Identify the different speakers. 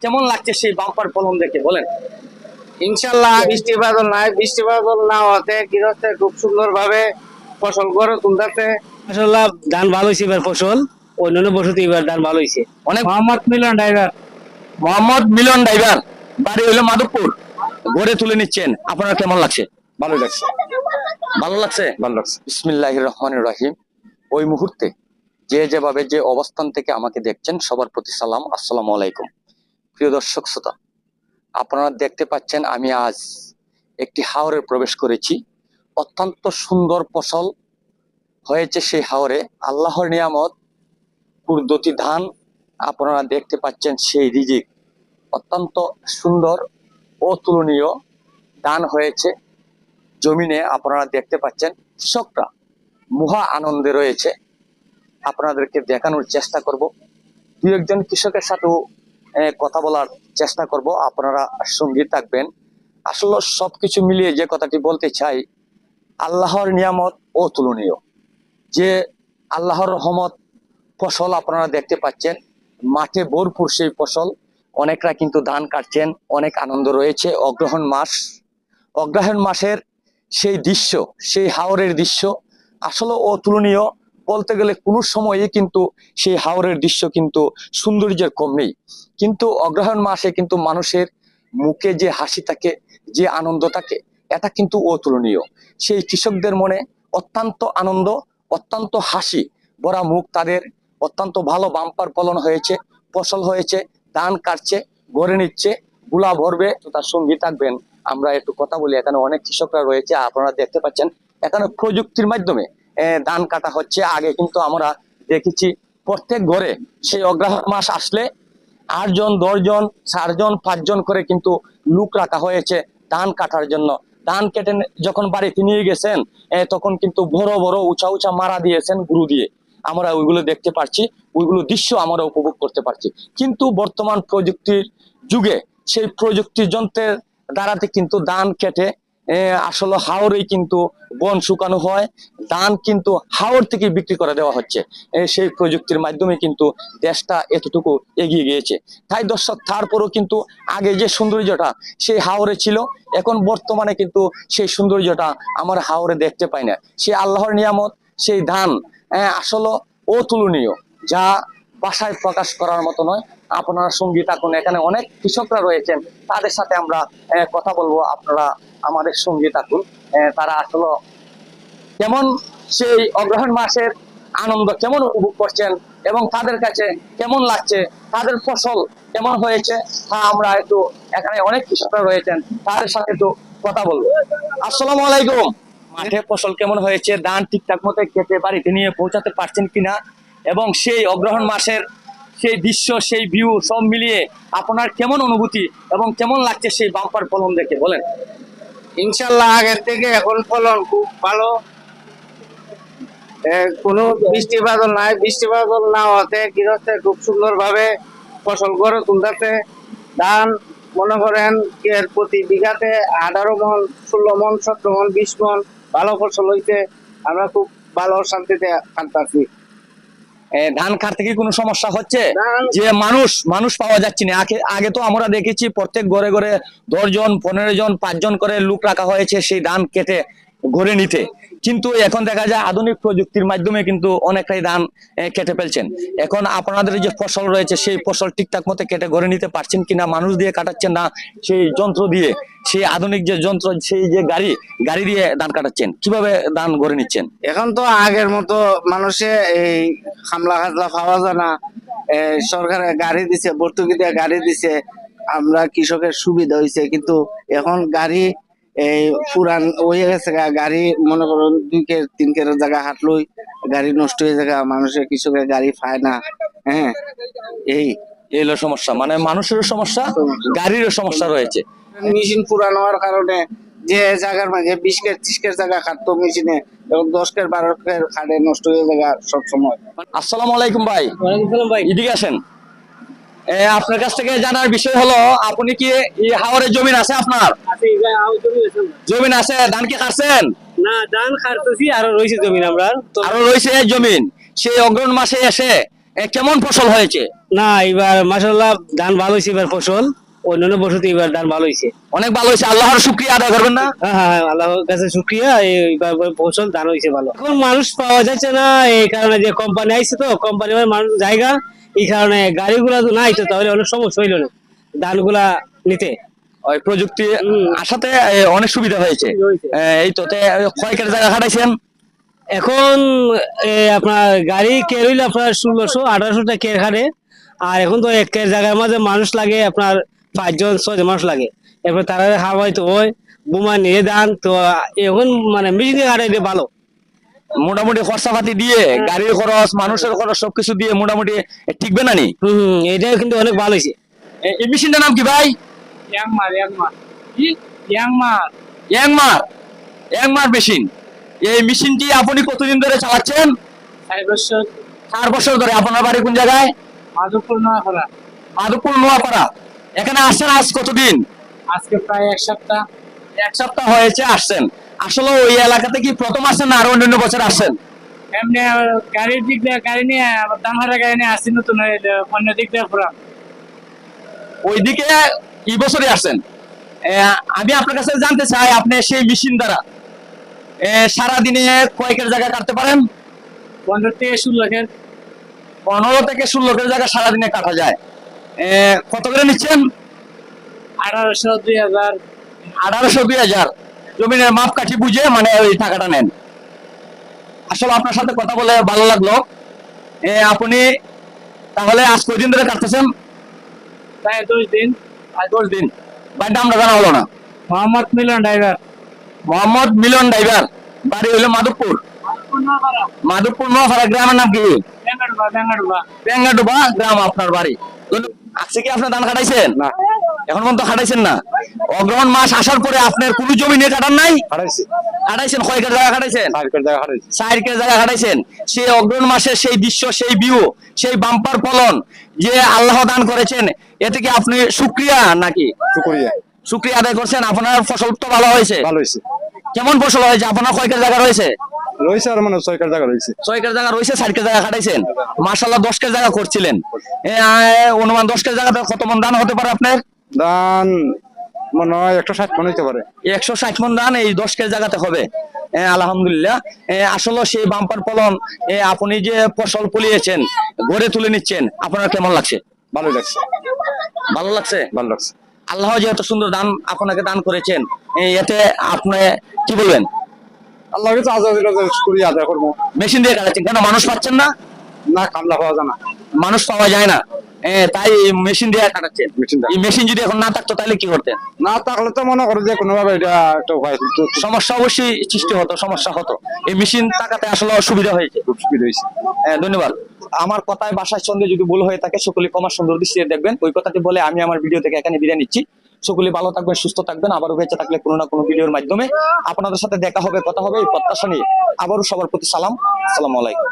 Speaker 1: কেমন লাগছে সেই বাম্পার ফলন দেখে বলেন?
Speaker 2: ইনশাল্লাহ বৃষ্টি বাদল নাই, বৃষ্টি বাদল না হতে গৃহস্থে খুব সুন্দর ভাবে ফসল করে তুলতেছে।
Speaker 3: মাশাআল্লাহ ধান ভালো হয়েছে এবার, ফসল অন্যান্য বছর এবার ধান ভালো হয়েছে।
Speaker 1: অনেক
Speaker 2: মোহাম্মদ মিলন ড্রাইভার।
Speaker 1: মোহাম্মদ মিলন ড্রাইভার, বাড়ি হলো মাধবপুর, গড়ে তুলে নিচ্ছেন, আপনার কেমন লাগছে?
Speaker 2: ভালো লাগছে,
Speaker 1: ভালো লাগছে।
Speaker 2: ভালো লাগছে।
Speaker 1: বিসমিল্লাহির রহমানির রহিম। ওই মুহূর্তে যে যেভাবে যে অবস্থান থেকে আমাকে দেখছেন সবার প্রতি সালাম, আসসালামু আলাইকুম। প্রিয় দর্শক শ্রোতা, আপনারা দেখতে পাচ্ছেন আমি আজ একটি হাওরে প্রবেশ করেছি। অত্যন্ত সুন্দর ফসল হয়েছে সেই হাওরে, আল্লাহর নিয়ামত, কুরদতি ধান। আপনারা দেখতে পাচ্ছেন সেই রিজিক, অত্যন্ত সুন্দর অতুলনীয় ধান হয়েছে জমিনে। আপনারা দেখতে পাচ্ছেন কৃষকরা মহা আনন্দে রয়েছে। আপনাদেরকে দেখানোর চেষ্টা করব, দু একজন কৃষকের সাথেও কথা বলার চেষ্টা করব, আপনারা সঙ্গী থাকবেন। আসলে সবকিছু মিলিয়ে যে কথাটি বলতে চাই, আল্লাহর নিয়ামত অতুলনীয়। যে আল্লাহর রহমত, ফসল আপনারা দেখতে পাচ্ছেন মাঠে ভরপুর সেই ফসল। অনেকরা কিন্তু ধান কাটছেন, অনেক আনন্দ রয়েছে। অগ্রহায়ণ মাস, অগ্রহায়ণ মাসের সেই দৃশ্য, সেই হাওরের দৃশ্য আসলে অতুলনীয়। বলতে গেলে কোনো সময়ই কিন্তু সেই হাওরের দৃশ্য কিন্তু সৌন্দর্যের কম নেই। কিন্তু অগ্রহায়ণ মাসে কিন্তু মানুষের মুখে যে হাসি থাকে, যে আনন্দ থাকে, এটা কিন্তু অতুলনীয়। সেই কৃষকদের মনে অত্যন্ত আনন্দ, অত্যন্ত হাসি ভরা মুখ তাদের। অত্যন্ত ভালো বাম্পার ফলন হয়েছে, ফসল হয়েছে, ধান কাটছে, গড়ে নিচ্ছে, গুলা ভরবে। তো তার সঙ্গী থাকবেন, আমরা একটু কথা বলি। এখানে অনেক কৃষকরা রয়েছে, আপনারা দেখতে পাচ্ছেন এখানে প্রযুক্তির মাধ্যমে ধান কাটা হচ্ছে। আগে কিন্তু আমরা দেখেছি প্রত্যেক ঘরে সেই অগ্রহায়ণ মাস আসলে 8 জন 10 জন 4 জন 5 জন করে কিন্তু লোক রাখা হয়েছে ধান কাটার জন্য। ধান কেটে যখন বাড়িতে নিয়ে গেছেন, তখন কিন্তু বড় বড় উঁচা উঁচা মারা দিয়েছেন গুরু দিয়ে। আমরা ওইগুলো দেখতে পাচ্ছি, ওইগুলো দৃশ্য আমরা উপভোগ করতে পারছি। কিন্তু বর্তমান প্রযুক্তির যুগে সেই প্রযুক্তির যন্ত্রের দ্বারাতে কিন্তু ধান কেটে আসলে হাওরেই কিন্তু বন শুকানো হয়, ধান কিন্তু হাওর থেকে বিক্রি করে দেওয়া হচ্ছে। সেই প্রযুক্তির মাধ্যমে কিন্তু দেশটা এতটুকু এগিয়ে গিয়েছে। তাই দর্শক, তারপরও কিন্তু আগে যে সৌন্দর্যটা সেই হাওরে ছিল, এখন বর্তমানে কিন্তু সেই সৌন্দর্যটা আমার হাওরে দেখতে পাই না। সেই আল্লাহর নিয়ামত, সেই ধান আসলে অতুলনীয়, যা ভাষায় প্রকাশ করার মতো নয়। আপনারা সঙ্গী থাকুন, এখানে অনেক কৃষকরা রয়েছেন, তাদের সাথে আমরা কথা বলবো। আপনারা আমাদের সঙ্গী থাকুন। তারা আসলে কেমন সেই অগ্রহায়ণ মাসের আনন্দ কেমন উপভোগ করছেন এবং তাদের কাছে কেমন লাগছে, তাদের ফসল কেমন হয়েছে, তা আমরা একটু, এখানে অনেক কৃষকরা রয়েছেন, তাদের সাথে একটু কথা বলবো। আসসালামু আলাইকুম। মাঠে ফসল কেমন হয়েছে, ধান ঠিকঠাক মতো কেটে বাড়িতে নিয়ে পৌঁছাতে পারছেন কিনা, এবং সেই অগ্রহায়ণ মাসের সেই দৃশ্য, সেই ভিউ সব মিলিয়ে আপনার কেমন অনুভূতি এবং কেমন লাগছে সেই বাম্পার ফলন দেখে বলেন?
Speaker 2: ইনশাল্লাহ আগের থেকে এখন ফলন খুব ভালো। কোনো বৃষ্টি বাদল নাই, বৃষ্টি বাদল না হতে গৃহস্থে খুব সুন্দর ভাবে ফসল করে তুলতেছে। ধান মনে করেন এর প্রতি বিঘাতে 18 মণ, 16 মণ, 17 মণ, 20 মণ ভালো ফসল হয়েছে। আমরা খুব ভালো শান্তিতে কাটতেছি।
Speaker 1: ধান কাটতে কি কোনো সমস্যা হচ্ছে?
Speaker 2: ধান-
Speaker 1: যে মানুষ মানুষ পাওয়া যাচ্ছে না। আগে আগে তো আমরা দেখেছি প্রত্যেক ঘরে ঘরে 10 জন 15 জন 5 জন করে লোক রাখা হয়েছে সেই ধান কেটে ঘরে নিতে। কিন্তু এখন দেখা যায় আধুনিক প্রযুক্তির মাধ্যমে কিন্তু অনেকটাই ধান কেটে ফেলছেন। এখন আপনাদের যে ফসল রয়েছে সেই ফসল ঠিকঠাক মতো কেটে ঘরে নিতে পারছেন কিনা, মানুষ দিয়ে কাটাচ্ছেন না সেই যন্ত্র দিয়ে, সেই আধুনিক যে যন্ত্র, সেই যে গাড়ি গাড়ি দিয়ে ধান কাটাচ্ছেন, কিভাবে ধান ঘরে নিচ্ছেন?
Speaker 2: এখন তো আগের মতো মানুষে এই খামলা খাজলা পাওয়া যায় না। সরকারে গাড়ি দিছে, ভর্তুকি দিয়ে গাড়ি দিছে, আমরা কৃষকের সুবিধা হয়েছে। কিন্তু এখন গাড়ি এই পুরান হয়ে গেছে গাড়ি, মনে করুন 2 3 জায়গা হাঁটলই গাড়ি নষ্ট হয়ে যায়, মানুষের কৃষকের গাড়ি পায় না। হ্যাঁ, এই
Speaker 1: এই হলো সমস্যা, মানে মানুষেরও সমস্যা, গাড়িরও সমস্যা রয়েছে।
Speaker 2: মেশিন পুরান হওয়ার কারণে যে জায়গার মাঝে 20 30 জায়গা খাটতো মেশিনে, এবং 10 12 খাটে নষ্ট হয়ে যায় সব সময়।
Speaker 1: আসসালামু আলাইকুম ভাই।
Speaker 3: ভাই,
Speaker 1: এদিকে আসেন। আপনার কাছ থেকে জানার বিষয় হলো, আপনি কি এই হাওরের জমিন আছে আপনার? জমিন আছে, ধান কি কাটছেন?
Speaker 3: না ধান কাটতেছি, আরো রয়েছে জমিন আমরা।
Speaker 1: আরো রয়েছে জমিন। সেই অগ্রহায়ণ মাসে এসে কেমন ফসল হয়েছে?
Speaker 3: না এবার মাশাআল্লাহ ধান ভালো হয়েছে এবার ফসল, অন্যান্য বছর এবার ধান ভালো হয়েছে।
Speaker 1: অনেক ভালো হয়েছে, আল্লাহর শুকরিয়া আদায় করবেন না?
Speaker 3: হ্যাঁ হ্যাঁ হ্যাঁ, আল্লাহর কাছে শুকরিয়া, এইবার ফসল ধান হয়েছে ভালো। এখন মানুষ পাওয়া যাচ্ছে না, এই কারণে যে কোম্পানি আইছে তো কোম্পানি মানুষ জায়গা, এই কারণে গাড়িগুলা তো নাই, তো তাহলে অনেক সমস্যা হইলো না ধানগুলা নিতে।
Speaker 1: ওই প্রযুক্তি আসাতে অনেক সুবিধা হয়েছে।
Speaker 3: হয়েছে।
Speaker 1: এই তো কয়েকের জায়গা খাটাইছেন?
Speaker 3: এখন আপনার গাড়ি কে রইল আপনার 1600-1800 কে খাটে, আর এখন তো একের জায়গার মাঝে মানুষ লাগে আপনার 5-6 জন মানুষ লাগে, এরপর তারা খাওয়াই তো ওই বোমা নিয়ে দান তো এখন মানে মেশিন দিয়ে খাটাই দিয়ে ভালো।
Speaker 1: মোটামুটি খরচাপাতি দিয়ে, গাড়ির খরচ, মানুষের খরচ সবকিছু দিয়ে মোটামুটি টিকবে না নি?
Speaker 3: এটাও কিন্তু অনেক ভালো হয়েছে।
Speaker 1: এই মেশিনটার নাম কি ভাই? ইয়াংমার মেশিন। এই মেশিনটি আপনি কতদিন ধরে চালাচ্ছেন? 4 বছর ধরে। আপনার বাড়ি কোন জায়গায়?
Speaker 3: মাধবপুর নোয়াপাড়া।
Speaker 1: মাধবপুর নোয়াপাড়া। এখানে আসছেন আজ কতদিন?
Speaker 3: আজকে প্রায় 1 সপ্তাহ।
Speaker 1: 1 সপ্তাহ হয়েছে আসছেন। আসলে ওই এলাকাতে কি প্রথম আসছেন না আরো অন্যান্য বছর আসছেন?
Speaker 3: এমনি গাড়ির দিক দিয়ে গাড়ি নিয়ে দাম হারা গাড়ি নিয়ে আসছি, নতুন অন্য দিক দিয়ে পুরা।
Speaker 1: ওইদিকে এই বছরই আসছেন। আমি আপনার কাছে জানতে চাই, আপনি সেই মেশিন দ্বারা সারাদিনে কয়েকের জায়গা কাটতে পারেন?
Speaker 3: 15 থেকে 16
Speaker 1: 15 থেকে 16 জায়গা সারাদিনে কাটা যায়। কত করে নিচ্ছেন?
Speaker 3: 1800 2000।
Speaker 1: 1800 2000 জমিনের মাপ কাঠি বুঝে মানে ওই টাকাটা নেন। আসলে আপনার সাথে কথা বলে ভালো লাগলো। আপনি তাহলে আজ কয়দিন ধরে কাটতেছেন?
Speaker 3: প্রায় 10 দিন।
Speaker 1: 10 দিন। বাড়ির নামটা জানা হলো না।
Speaker 3: মোহাম্মদ মিলন ড্রাইভার।
Speaker 1: মোহাম্মদ মিলন ড্রাইভার, বাড়ি হইলো মাধবপুর। মাধবপুর নোয়াপাড়া, গ্রামের নাম কি? বেঙ্গাডুবা গ্রাম আপনার বাড়ি। আজকে কি আপনার ধান কাটাইছেন?
Speaker 2: না,
Speaker 1: এখন পর্যন্ত কাটাইছেন না। অগ্রহণ মাস আসার পরে আপনার কোনো জমি নিয়ে কাটান নাই?
Speaker 2: হারাইছি।
Speaker 1: কাটাইছেন, কয়েকের জায়গা কাটাইছেন?
Speaker 2: 4 জায়গা হারাইছি।
Speaker 1: 4 জায়গা কাটাইছেন। সেই অগ্রহণ মাসের সেই দৃশ্য, সেই ভিউ, সেই বাম্পার ফলন যে আল্লাহ দান করেছেন, এতে কি আপনি শুকরিয়া নাকি?
Speaker 2: শুকরিয়া।
Speaker 1: শুকরিয়া আদায় করছেন। আপনার ফসল তো ভালো হয়েছে।
Speaker 2: ভালো হয়েছে।
Speaker 1: কেমন ফসল হয়েছে? আপনার কয়েকের জায়গা রয়েছে?
Speaker 2: রয়েছে আর মানে 6 জায়গা রয়েছে।
Speaker 1: 6 জায়গা রয়েছে, 4 জায়গা কাটাইছেন। মাশাআল্লাহ 10 জায়গা করছিলেন। অনুমান 10 জায়গাতে কত মন ধান হতে পারে আপনার?
Speaker 2: ধান মনে হয় 160 মন হইতে পারে।
Speaker 1: 160 মন ধান এই 10 জায়গাতে হবে। আলহামদুলিল্লাহ। আসলে সেই বাম্পার ফলন, আপনি যে ফসল ফলিয়েছেন, ঘরে তুলে নিচ্ছেন, আপনার কেমন লাগছে?
Speaker 2: ভালোই লাগছে।
Speaker 1: ভালো লাগছে।
Speaker 2: ভালো লাগছে।
Speaker 1: আল্লাহ যে এত সুন্দর দান আপনাকে দান করেছেন, এতে আপনি কি বলবেন?
Speaker 2: আল্লাহকে তো আজাদ শুকরিয়া আদায় করবো।
Speaker 1: মেশিন দিয়ে কাটাচ্ছেন কেন? মানুষ পাচ্ছেন না?
Speaker 2: না, কামলা পাওয়া যায় না।
Speaker 1: মানুষ পাওয়া যায় না, তাই মেশিন দিয়ে কাটাচ্ছেন।
Speaker 2: মেশিন দিয়ে।
Speaker 1: এই মেশিন যদি এখন না থাকতো তাহলে কি করতেন?
Speaker 2: না থাকলে তো মনে করো যে কোনো ভাবে এটা একটা উপায়
Speaker 1: সমস্যা অবশ্যই সৃষ্টি হতো, সমস্যা হতো। এই মেশিন থাকাতে আসলে সুবিধা হয়েছে।
Speaker 2: খুব সুবিধা হয়েছে।
Speaker 1: ধন্যবাদ। আমার কথায় ভাষার সঙ্গে যদি ভুল হয়ে থাকে, সকলে ক্ষমা সুন্দর দৃষ্টিতে দেখবেন। ওই কথাটি বলে আমি আমার ভিডিও থেকে এখানে বিদায় নিচ্ছি। সকলে ভালো থাকবেন, সুস্থ থাকবেন। আবারও বেঁচে থাকলে কোনো না কোনো ভিডিওর মাধ্যমে আপনাদের সাথে দেখা হবে, কথা হবে, এই প্রত্যাশা নিয়ে আবারও সবার প্রতি সালাম। আসসালামু আলাইকুম।